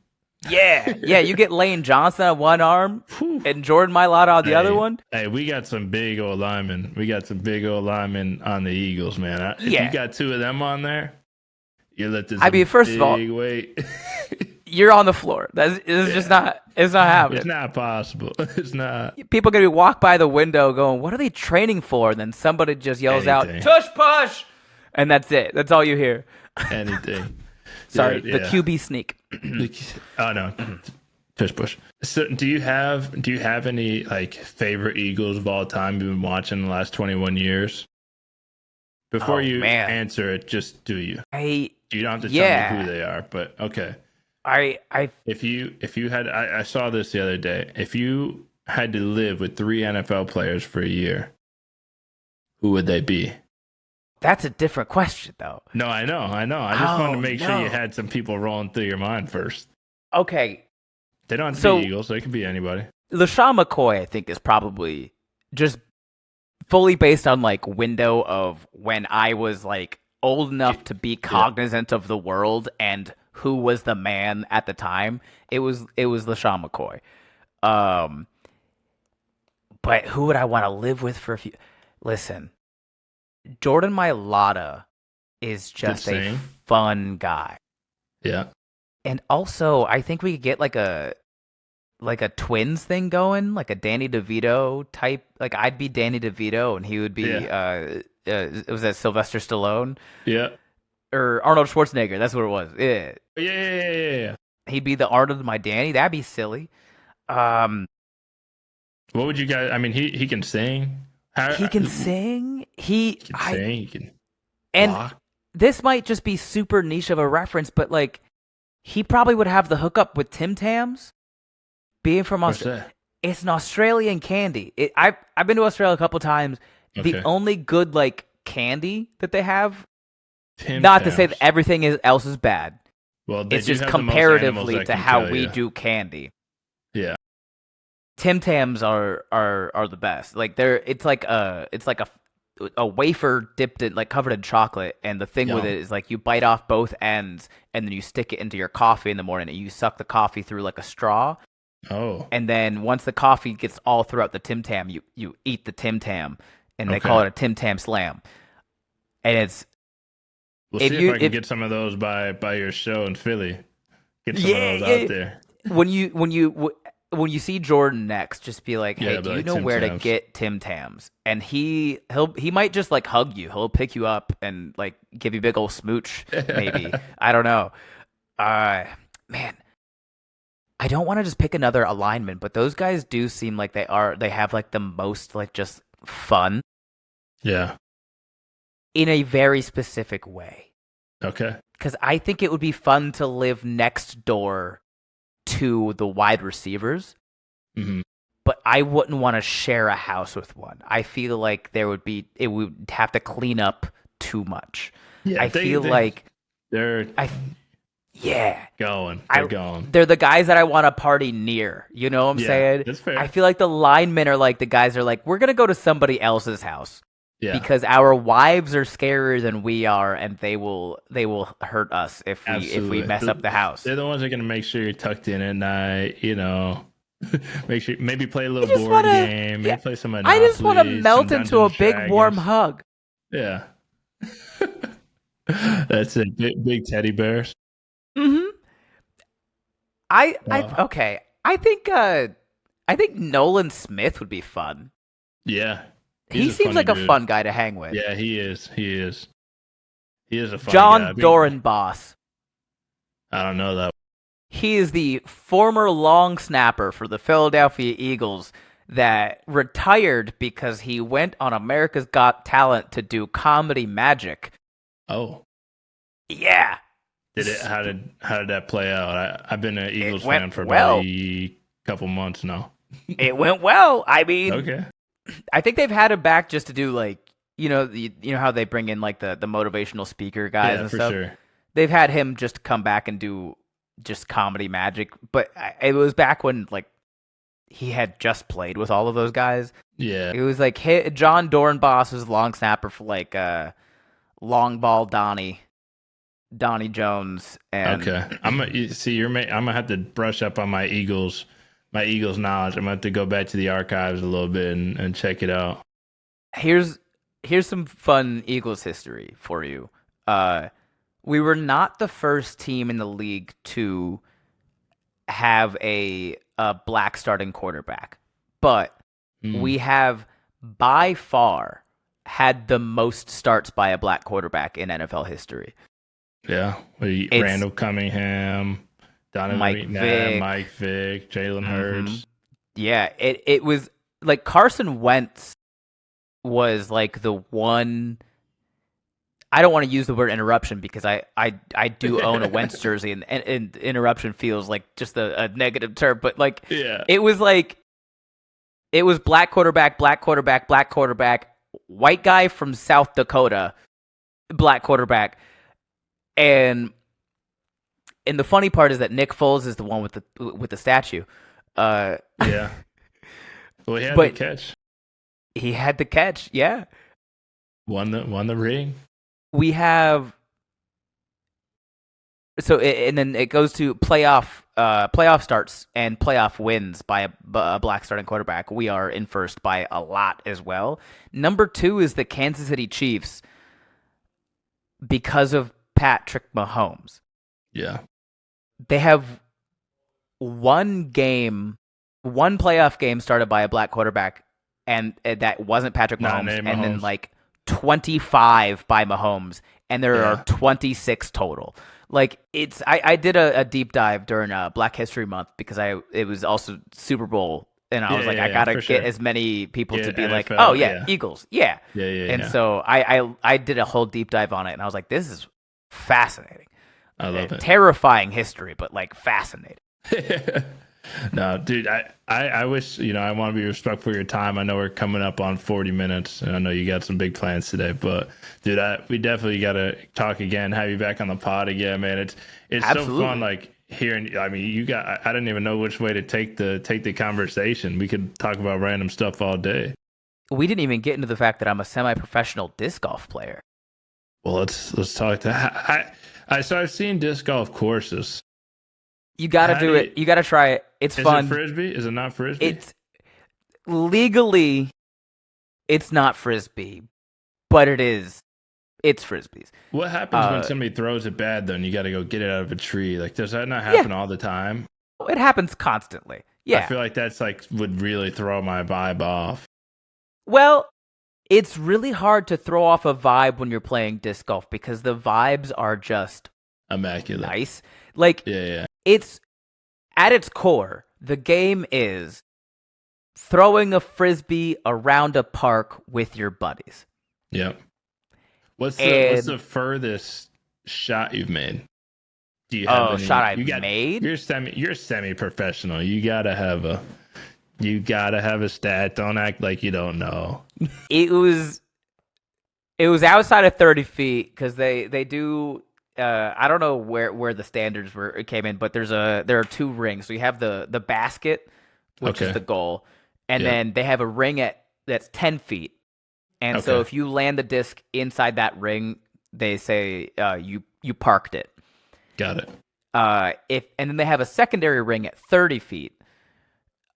[SPEAKER 2] Yeah. You get Lane Johnson on one arm and Jordan Mailata on the other one.
[SPEAKER 1] Hey, we got some big old linemen. On the Eagles, man. If you got 2 of them on there. You're lifting
[SPEAKER 2] first of all,
[SPEAKER 1] weight.
[SPEAKER 2] You're on the floor. It's just not. It's not happening.
[SPEAKER 1] It's not possible. It's not.
[SPEAKER 2] People are gonna walk by the window going, "What are they training for?" And then somebody just yells out, "Tush push," and that's it. That's all you hear.
[SPEAKER 1] Anything.
[SPEAKER 2] Sorry, the QB sneak.
[SPEAKER 1] Oh no, tush push. So, do you have any like favorite Eagles of all time you've been watching the last 21 years? Before you answer it, just do you? You don't have to tell me who they are, but okay. If you had, I saw this the other day. If you had to live with 3 NFL players for a year, who would they be?
[SPEAKER 2] That's a different question, though.
[SPEAKER 1] No, I know. I just wanted to make sure you had some people rolling through your mind first.
[SPEAKER 2] Okay.
[SPEAKER 1] They don't have to be Eagles. They can be anybody.
[SPEAKER 2] LaShawn McCoy, I think, is probably just fully based on like window of when I was like old enough to be cognizant of the world and who was the man at the time. It was LaShawn McCoy. But who would I want to live with for a few? Listen, Jordan Mailata is just a fun guy.
[SPEAKER 1] Yeah.
[SPEAKER 2] And also, I think we could get like a twins thing going, like a Danny DeVito type. Like I'd be Danny DeVito and he would be was that Sylvester Stallone?
[SPEAKER 1] Yeah.
[SPEAKER 2] Or Arnold Schwarzenegger, that's what it was.
[SPEAKER 1] Yeah.
[SPEAKER 2] He'd be the Art of my Danny. That'd be silly.
[SPEAKER 1] What would you guys? I mean, he can sing.
[SPEAKER 2] He can sing. He can
[SPEAKER 1] sing. He can.
[SPEAKER 2] And
[SPEAKER 1] block.
[SPEAKER 2] This might just be super niche of a reference, but like, he probably would have the hookup with Tim Tams. Being from Australia, it's an Australian candy. I've been to Australia a couple times. Okay. The only good like candy that they have. Not to say that everything else is bad.
[SPEAKER 1] Well,
[SPEAKER 2] it's just comparatively to how we do candy.
[SPEAKER 1] Yeah.
[SPEAKER 2] Tim Tams are the best. Like it's like a a wafer dipped in like covered in chocolate, and the thing with
[SPEAKER 1] Yum.
[SPEAKER 2] it is like you bite off both ends and then you stick it into your coffee in the morning and you suck the coffee through like a straw.
[SPEAKER 1] Oh,
[SPEAKER 2] And then once the coffee gets all throughout the Tim Tam, you eat the Tim Tam, and they call
[SPEAKER 1] okay.
[SPEAKER 2] it a Tim Tam Slam. And it's
[SPEAKER 1] We'll
[SPEAKER 2] if
[SPEAKER 1] see
[SPEAKER 2] you
[SPEAKER 1] if I can
[SPEAKER 2] if
[SPEAKER 1] get some of those by your show in Philly. Get some of
[SPEAKER 2] yeah
[SPEAKER 1] those
[SPEAKER 2] yeah
[SPEAKER 1] out there.
[SPEAKER 2] when you see Jordan next, just be like,
[SPEAKER 1] Yeah,
[SPEAKER 2] hey,
[SPEAKER 1] but
[SPEAKER 2] do you
[SPEAKER 1] like
[SPEAKER 2] know
[SPEAKER 1] Tim
[SPEAKER 2] where to
[SPEAKER 1] Tams.
[SPEAKER 2] get Tim Tams? And he might just like hug you. He'll pick you up and like give you a big old smooch. Maybe I don't know. Man, I don't want to just pick another alignment, but those guys do seem like they have like the most like just fun
[SPEAKER 1] Yeah.
[SPEAKER 2] in a very specific way.
[SPEAKER 1] Okay.
[SPEAKER 2] Because I think it would be fun to live next door to the wide receivers,
[SPEAKER 1] Hmm.
[SPEAKER 2] but I wouldn't want to share a house with one. I feel like it would have to clean up too much.
[SPEAKER 1] Yeah.
[SPEAKER 2] I feel like
[SPEAKER 1] they're
[SPEAKER 2] yeah.
[SPEAKER 1] going. They're going.
[SPEAKER 2] They're the guys that I want to party near. You know what I'm
[SPEAKER 1] Yeah,
[SPEAKER 2] saying?
[SPEAKER 1] that's fair.
[SPEAKER 2] I feel like the linemen are like the guys that are like, we're gonna go to somebody else's house.
[SPEAKER 1] Yeah.
[SPEAKER 2] Because our wives are scarier than we are, and they will hurt us if we
[SPEAKER 1] Absolutely.
[SPEAKER 2] mess up the house.
[SPEAKER 1] They're the ones that are gonna make sure you're tucked in at night. Make sure maybe play a little
[SPEAKER 2] just
[SPEAKER 1] board
[SPEAKER 2] wanna-
[SPEAKER 1] game.
[SPEAKER 2] yeah,
[SPEAKER 1] Maybe play some.
[SPEAKER 2] I just want to
[SPEAKER 1] Monopoly,
[SPEAKER 2] melt
[SPEAKER 1] some
[SPEAKER 2] into a
[SPEAKER 1] Dungeons
[SPEAKER 2] big
[SPEAKER 1] and
[SPEAKER 2] warm
[SPEAKER 1] Dragons.
[SPEAKER 2] hug.
[SPEAKER 1] Yeah. That's it. Big teddy bears.
[SPEAKER 2] Mm-hmm. Okay. I think Nolan Smith would be fun.
[SPEAKER 1] Yeah.
[SPEAKER 2] He
[SPEAKER 1] He's a
[SPEAKER 2] seems
[SPEAKER 1] funny
[SPEAKER 2] like a
[SPEAKER 1] dude.
[SPEAKER 2] fun guy to hang with.
[SPEAKER 1] Yeah, he is. He is a funny
[SPEAKER 2] John
[SPEAKER 1] guy.
[SPEAKER 2] Dorenbos.
[SPEAKER 1] I don't know that.
[SPEAKER 2] He is the former long snapper for the Philadelphia Eagles that retired because he went on America's Got Talent to do comedy magic.
[SPEAKER 1] Oh,
[SPEAKER 2] Yeah.
[SPEAKER 1] how did that play out? I've been an Eagles
[SPEAKER 2] went
[SPEAKER 1] fan for
[SPEAKER 2] well.
[SPEAKER 1] about a couple months now.
[SPEAKER 2] It went well. I mean,
[SPEAKER 1] Okay.
[SPEAKER 2] I think they've had him back just to do like, you know how they bring in like the motivational speaker guys
[SPEAKER 1] Yeah,
[SPEAKER 2] and
[SPEAKER 1] for
[SPEAKER 2] stuff.
[SPEAKER 1] sure.
[SPEAKER 2] They've had him just come back and do just comedy magic, but it was back when like he had just played with all of those guys.
[SPEAKER 1] Yeah.
[SPEAKER 2] It was like John Dorenbos was long snapper for like long ball Donnie Jones. And
[SPEAKER 1] Okay. I'm gonna have to brush up on my Eagles knowledge. I'm gonna have to go back to the archives a little bit and check it out.
[SPEAKER 2] here's some fun Eagles history for you. We were not the first team in the league to have a black starting quarterback, but we have by far had the most starts by a black quarterback in NFL history.
[SPEAKER 1] Yeah. Randall Cunningham, Donovan McNabb, Mike Vick, Jalen Hurts.
[SPEAKER 2] Yeah, it was like Carson Wentz was like the one. I don't want to use the word interruption because I do own a Wentz jersey, and interruption feels like just a negative term, but like
[SPEAKER 1] Yeah.
[SPEAKER 2] it was black quarterback, white guy from South Dakota, black quarterback, and the funny part is that Nick Foles is the one with the statue.
[SPEAKER 1] Yeah. Well, he had
[SPEAKER 2] But-
[SPEAKER 1] the catch.
[SPEAKER 2] He had the catch, yeah.
[SPEAKER 1] Won the ring.
[SPEAKER 2] We have and then it goes to playoff starts and playoff wins by a black starting quarterback. We are in first by a lot as well. Number 2 is the Kansas City Chiefs because of Patrick Mahomes.
[SPEAKER 1] Yeah.
[SPEAKER 2] They have one playoff game started by a black quarterback, and that wasn't Patrick
[SPEAKER 1] Not
[SPEAKER 2] Mahomes,
[SPEAKER 1] named
[SPEAKER 2] and then
[SPEAKER 1] Mahomes.
[SPEAKER 2] like 25 by Mahomes, and there
[SPEAKER 1] Yeah.
[SPEAKER 2] are 26 total. Like I did a deep dive during Black History Month because it was also Super Bowl, and I was
[SPEAKER 1] Yeah,
[SPEAKER 2] like,
[SPEAKER 1] yeah,
[SPEAKER 2] I gotta
[SPEAKER 1] for
[SPEAKER 2] get
[SPEAKER 1] sure.
[SPEAKER 2] as many people
[SPEAKER 1] Yeah,
[SPEAKER 2] to be like,
[SPEAKER 1] NFL,
[SPEAKER 2] oh yeah,
[SPEAKER 1] yeah.
[SPEAKER 2] Eagles, yeah.
[SPEAKER 1] Yeah.
[SPEAKER 2] And
[SPEAKER 1] Yeah.
[SPEAKER 2] so I did a whole deep dive on it, and I was like, this is fascinating.
[SPEAKER 1] I love it.
[SPEAKER 2] Terrifying history, but like fascinating.
[SPEAKER 1] No, dude, I wish, I want to be respectful of your time. I know we're coming up on 40 minutes, and I know you got some big plans today, but dude, we definitely got to talk again, have you back on the pod again, man. It's
[SPEAKER 2] Absolutely.
[SPEAKER 1] so fun, like hearing, I mean, I didn't even know which way to take the conversation. We could talk about random stuff all day.
[SPEAKER 2] we didn't even get into the fact that I'm a semi-professional disc golf player.
[SPEAKER 1] Well, let's talk that. So I've seen disc golf courses.
[SPEAKER 2] You got to do it. You got to try it. It's fun.
[SPEAKER 1] Is it frisbee? Is it not frisbee?
[SPEAKER 2] It's legally, it's not frisbee, but it is. It's frisbees.
[SPEAKER 1] What happens when somebody throws it bad, though, and you got to go get it out of a tree? Like, does that not happen all the time?
[SPEAKER 2] It happens constantly. Yeah.
[SPEAKER 1] I feel like that's would really throw my vibe off.
[SPEAKER 2] Well, it's really hard to throw off a vibe when you're playing disc golf because the vibes are just
[SPEAKER 1] immaculate.
[SPEAKER 2] Nice. Like, it's at its core, the game is throwing a frisbee around a park with your buddies.
[SPEAKER 1] Yep. What's the furthest shot you've made? Do you have any
[SPEAKER 2] shot I've made?
[SPEAKER 1] You're semi-professional. You gotta have a stat. Don't act like you don't know.
[SPEAKER 2] It was outside of 30 feet because they do. I don't know where the standards came in, but there are two rings. So you have the basket, which is the goal, and then they have a ring that's 10 feet. And so if you land the disc inside that ring, they say you parked it.
[SPEAKER 1] Got it.
[SPEAKER 2] And then they have a secondary ring at 30 feet.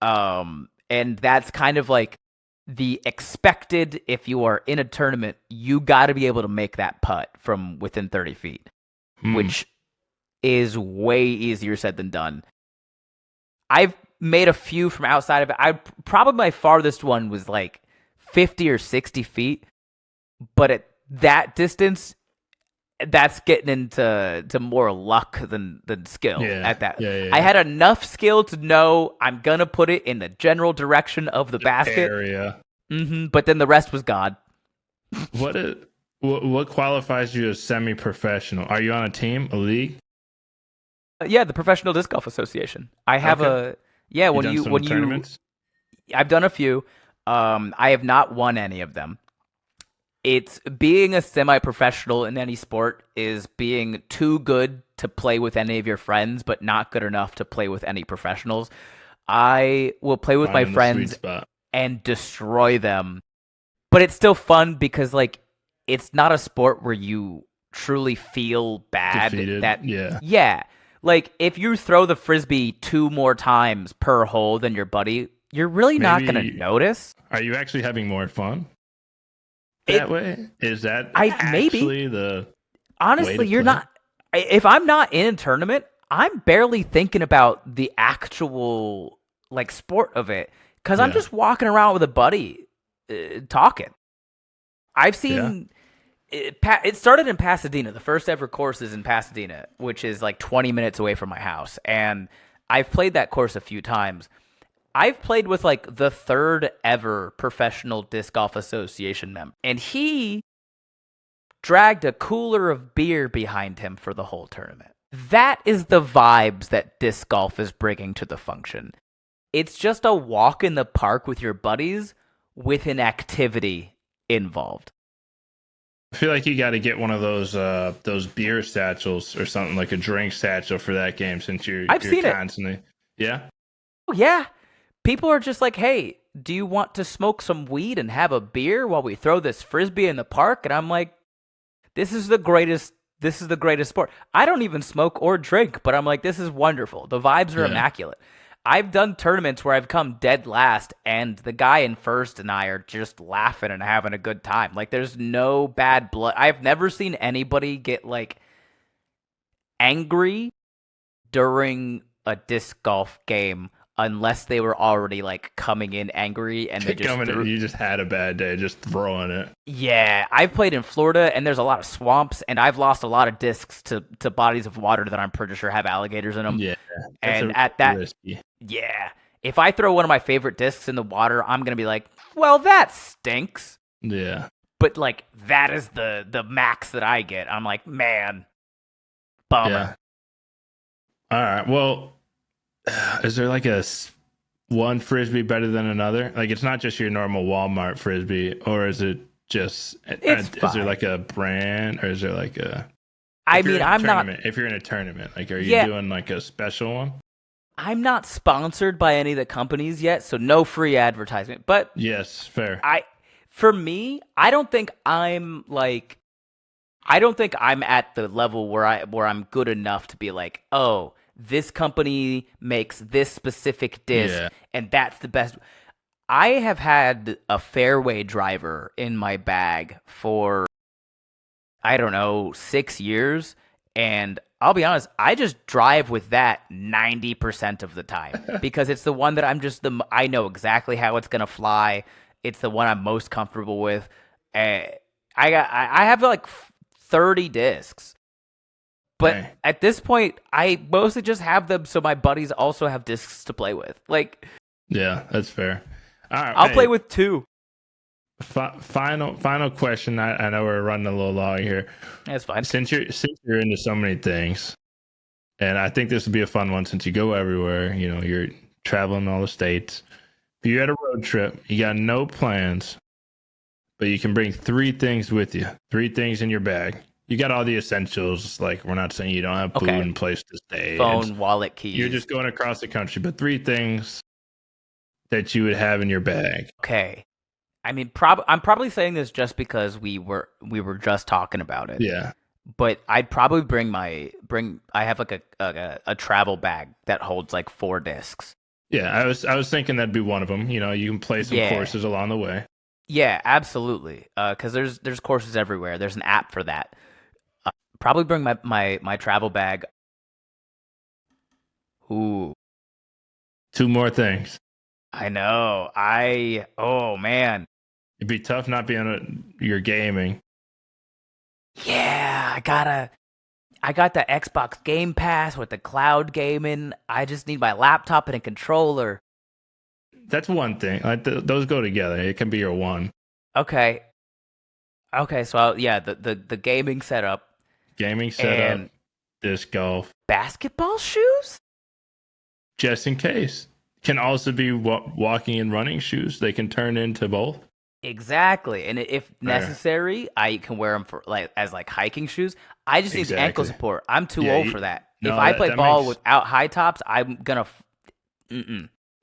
[SPEAKER 2] And that's kind of like the expected, if you are in a tournament, you got to be able to make that putt from within 30 feet, which is way easier said than done. I've made a few from outside of it. Probably my farthest one was like 50 or 60 feet, but at that distance, that's getting into more luck than skill at that. I had enough skill to know I'm gonna put it in the general direction of the basket
[SPEAKER 1] area.
[SPEAKER 2] But then the rest was God.
[SPEAKER 1] What qualifies you as semi-professional? Are you on a team, a league?
[SPEAKER 2] Yeah, the Professional Disc Golf Association. I have
[SPEAKER 1] tournaments?
[SPEAKER 2] I've done a few. I have not won any of them. It's being a semi-professional in any sport is being too good to play with any of your friends, but not good enough to play with any professionals. I will play with my friends and destroy them, but it's still fun because it's not a sport where you truly feel bad.
[SPEAKER 1] Defeated.
[SPEAKER 2] Like if you throw the frisbee 2 more times per hole than your buddy, you're really not going to notice.
[SPEAKER 1] Are you actually having more fun that way? Is that actually the
[SPEAKER 2] honestly, you're not. If I'm not in a tournament, I'm barely thinking about the actual sport of it because I'm just walking around with a buddy talking. I've seen it started in Pasadena. The first ever course is in Pasadena, which is 20 minutes away from my house, and I've played that course a few times. I've played with the third ever Professional Disc Golf Association member, and he dragged a cooler of beer behind him for the whole tournament. That is the vibes that disc golf is bringing to the function. It's just a walk in the park with your buddies with an activity involved.
[SPEAKER 1] I feel like you got to get one of those beer satchels or something, like a drink satchel for that game, since you're constantly it. Yeah.
[SPEAKER 2] Oh yeah. People are just like, hey, do you want to smoke some weed and have a beer while we throw this frisbee in the park? And I'm like, this is the greatest sport. I don't even smoke or drink, but I'm like, this is wonderful. The vibes are immaculate. I've done tournaments where I've come dead last, and the guy in first and I are just laughing and having a good time. There's no bad blood. I've never seen anybody get angry during a disc golf game unless they were already coming in angry and they just
[SPEAKER 1] you just had a bad day just throwing it.
[SPEAKER 2] Yeah, I've played in Florida and there's a lot of swamps, and I've lost a lot of discs to bodies of water that I'm pretty sure have alligators in them.
[SPEAKER 1] Yeah,
[SPEAKER 2] and at that risky. Yeah, if I throw one of my favorite discs in the water, I'm gonna be like, well, that stinks.
[SPEAKER 1] Yeah,
[SPEAKER 2] but that is the max that I get. I'm like, man, bummer.
[SPEAKER 1] Yeah. All right, well. Is there one frisbee better than another? It's not just your normal Walmart frisbee, or is it just? Is there a brand, or is there a? I'm not. If you're in a tournament, are you doing a special one?
[SPEAKER 2] I'm not sponsored by any of the companies yet, so no free advertisement. But
[SPEAKER 1] yes, fair.
[SPEAKER 2] For me, I don't think I'm at the level where I'm good enough to be like, oh, this company makes this specific disc
[SPEAKER 1] Yeah.
[SPEAKER 2] and that's the best. I have had a fairway driver in my bag for, I don't know, 6 years. And I'll be honest, I just drive with that 90% of the time because it's the one that I know exactly how it's going to fly. It's the one I'm most comfortable with. I have like 30 discs. But
[SPEAKER 1] Dang.
[SPEAKER 2] at this point, I mostly just have them so my buddies also have discs to play with. Like,
[SPEAKER 1] Yeah, that's fair. All right,
[SPEAKER 2] I'll play with 2.
[SPEAKER 1] Final question. I know we're running a little long here.
[SPEAKER 2] That's fine.
[SPEAKER 1] Since you're into so many things, and I think this would be a fun one since you go everywhere. You know, you're traveling all the states. If you're at a road trip, you got no plans, but you can bring 3 things with you. 3 things in your bag. You got all the essentials. Like, we're not saying you don't have food
[SPEAKER 2] Okay.
[SPEAKER 1] and place to stay.
[SPEAKER 2] Phone, wallet, keys.
[SPEAKER 1] You're just going across the country, but 3 things that you would have in your bag.
[SPEAKER 2] Okay. I mean, I'm probably saying this just because we were just talking about it.
[SPEAKER 1] Yeah.
[SPEAKER 2] But I'd probably I have like a travel bag that holds like 4 discs.
[SPEAKER 1] Yeah, I was thinking that'd be one of them. You know, you can play some courses along the way.
[SPEAKER 2] Yeah, absolutely. Because there's courses everywhere. There's an app for that. Probably bring my travel bag. Ooh.
[SPEAKER 1] 2 more things.
[SPEAKER 2] I know. Oh man.
[SPEAKER 1] It'd be tough not being your gaming.
[SPEAKER 2] Yeah, I got the Xbox Game Pass with the cloud gaming. I just need my laptop and a controller.
[SPEAKER 1] That's one thing. Like those go together. It can be your one.
[SPEAKER 2] Okay, so the gaming setup,
[SPEAKER 1] Gaming setup,
[SPEAKER 2] and
[SPEAKER 1] disc golf,
[SPEAKER 2] basketball shoes.
[SPEAKER 1] just in case. Can also be walking and running shoes. They can turn into both.
[SPEAKER 2] Exactly, and if necessary, I can wear them for as hiking shoes. I just need the ankle support. I'm too old for that.
[SPEAKER 1] No,
[SPEAKER 2] if I play ball without high tops, I'm gonna.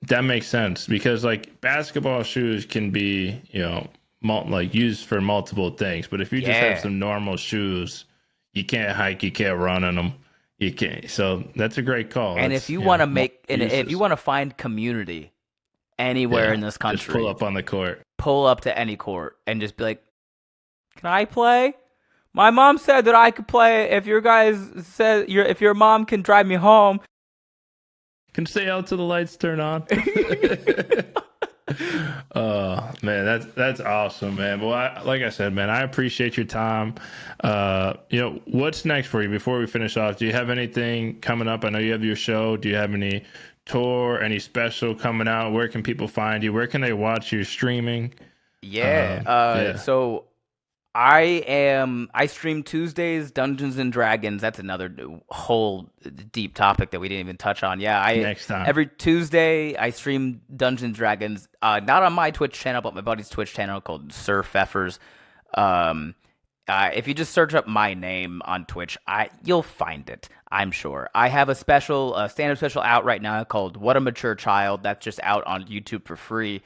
[SPEAKER 1] That makes sense because like basketball shoes can be, you know, used for multiple things. But if you just have some normal shoes, you can't hike, you can't run in them, you can't. So that's a great call.
[SPEAKER 2] And if you want to if you want to find community anywhere in this country,
[SPEAKER 1] just pull up on the court.
[SPEAKER 2] Pull up to any court and just be like, "Can I play? My mom said that I could play if if your mom can drive me home.
[SPEAKER 1] Can stay out till the lights turn on." Oh man, that's awesome, man. Well, like I said, man, I appreciate your time. You know, what's next for you before we finish off? Do you have anything coming up? I know you have your show. Do you have any tour, any special coming out? Where can people find you? Where can they watch your streaming?
[SPEAKER 2] So I stream Tuesdays, Dungeons and Dragons. That's another whole deep topic that we didn't even touch on.
[SPEAKER 1] Next time.
[SPEAKER 2] Every Tuesday I stream Dungeons and Dragons. Not on my Twitch channel, but my buddy's Twitch channel called Sir Pfeffers. If you just search up my name on Twitch, you'll find it, I'm sure. I have a stand-up special out right now called What a Mature Child. That's just out on YouTube for free.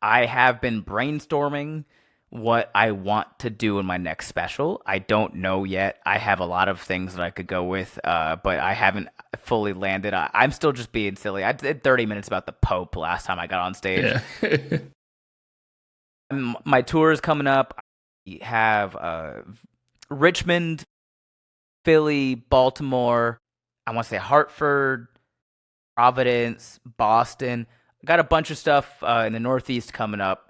[SPEAKER 2] I have been brainstorming what I want to do in my next special. I don't know yet. I have a lot of things that I could go with, but I haven't fully landed. I'm still just being silly. I did 30 minutes about the Pope last time I got on stage.
[SPEAKER 1] Yeah.
[SPEAKER 2] My tour is coming up. We have Richmond, Philly, Baltimore. I want to say Hartford, Providence, Boston. I got a bunch of stuff in the Northeast coming up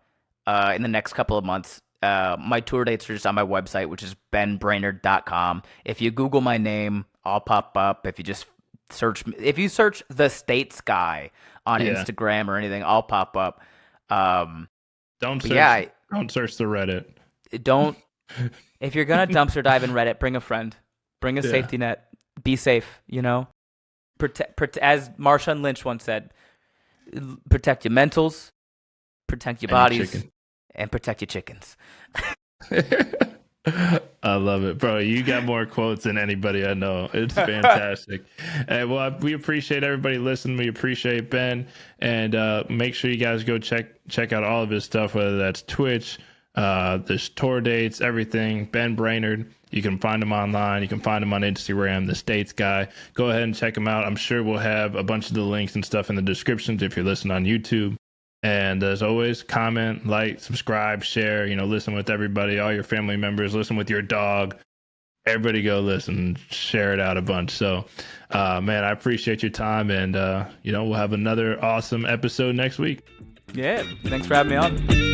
[SPEAKER 2] in the next couple of months. My tour dates are just on my website, which is benbrainard.com. If you Google my name, I'll pop up. If you search The States Guy on Instagram or anything, I'll pop up.
[SPEAKER 1] Don't search the Reddit.
[SPEAKER 2] Don't. If you're gonna dumpster dive in Reddit, bring a friend, bring a safety net. Be safe. You know, as Marshawn Lynch once said, protect your mentals, protect your bodies, and protect your chickens.
[SPEAKER 1] I love it, bro. You got more quotes than anybody I know. It's fantastic. And we appreciate everybody listening. We appreciate Ben, and make sure you guys go check out all of his stuff, whether that's Twitch, There's tour dates, everything. Ben Brainard. You can find him online. You can find him on Instagram, the States guy. Go ahead and check him out. I'm sure we'll have a bunch of the links and stuff in the descriptions if you're listening on YouTube. And as always, comment, like, subscribe, share, listen with everybody, all your family members, listen with your dog. Everybody go listen, share it out a bunch. So, man, I appreciate your time. And, we'll have another awesome episode next week.
[SPEAKER 2] Yeah. Thanks for having me on.